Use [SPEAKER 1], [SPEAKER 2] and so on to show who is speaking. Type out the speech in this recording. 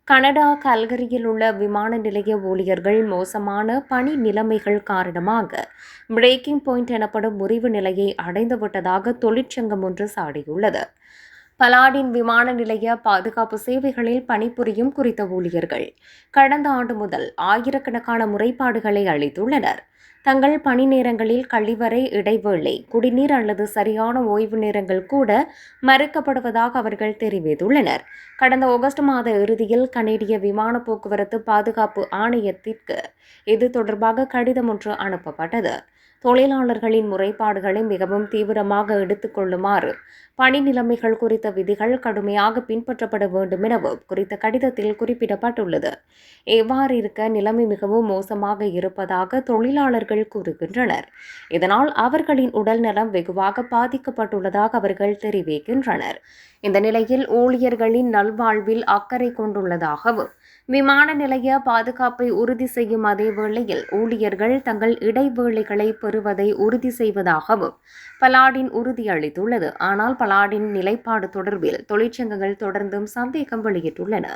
[SPEAKER 1] Canada கல்கரியில் உள்ள விமான நிலைய ஊழியர்கள் மோசமான பணி நிலைமைகள் காரணமாக பிரேக்கிங் பாயிண்ட் எனப்படும் முறிவு நிலையை அடைந்துவிட்டதாக தொழிற்சங்கம் ஒன்று சாடியுள்ளது. பலாடின் விமான நிலைய பாதுகாப்பு சேவைகளில் பணிபுரியும் குறித்த ஊழியர்கள் கடந்த ஆண்டு முதல் ஆயிரக்கணக்கான முறைப்பாடுகளை அளித்துள்ளனர். தங்கள் பணி நேரங்களில் கழிவறை இடைவேளை, குடிநீர் அல்லது சரியான ஓய்வு நேரங்கள் கூட மறுக்கப்படுவதாக அவர்கள் தெரிவித்துள்ளனர். கடந்த ஆகஸ்ட் மாத இறுதியில் கனேடிய விமான போக்குவரத்து பாதுகாப்பு ஆணையத்திற்கு இது தொடர்பாக கடிதம் ஒன்று அனுப்பப்பட்டது. தொழிலாளர்களின் முறைப்பாடுகளை மிகவும் தீவிரமாக எடுத்துக் கொள்ளுமாறு பணி நிலைமைகள் குறித்த விதிகள் கடுமையாக பின்பற்றப்பட வேண்டும் எனவும் குறித்த கடிதத்தில் குறிப்பிடப்பட்டுள்ளது. எவ்வாறு இருக்க நிலைமை மிகவும் மோசமாக இருப்பதாக தொழிலாளர்கள் கூறுகின்றனர். இதனால் அவர்களின் உடல் நலம் வெகுவாக பாதிக்கப்பட்டுள்ளதாக அவர்கள் தெரிவிக்கின்றனர். இந்த நிலையில் ஊழியர்களின் நல்வாழ்வில் அக்கறை கொண்டுள்ளதாகவும் விமான நிலைய பாதுகாப்பை உறுதி செய்யும் அதே வேளையில் ஊழியர்கள் தங்கள் இடைவேளைகளை பெறுவதை உறுதி செய்வதாகவும் பலாடின் உறுதியளித்துள்ளது. ஆனால் பலாடின் நிலைப்பாடு தொடர்பில் தொழிற்சங்கங்கள் தொடர்ந்தும் சந்தேகம் வெளியிட்டுள்ளன.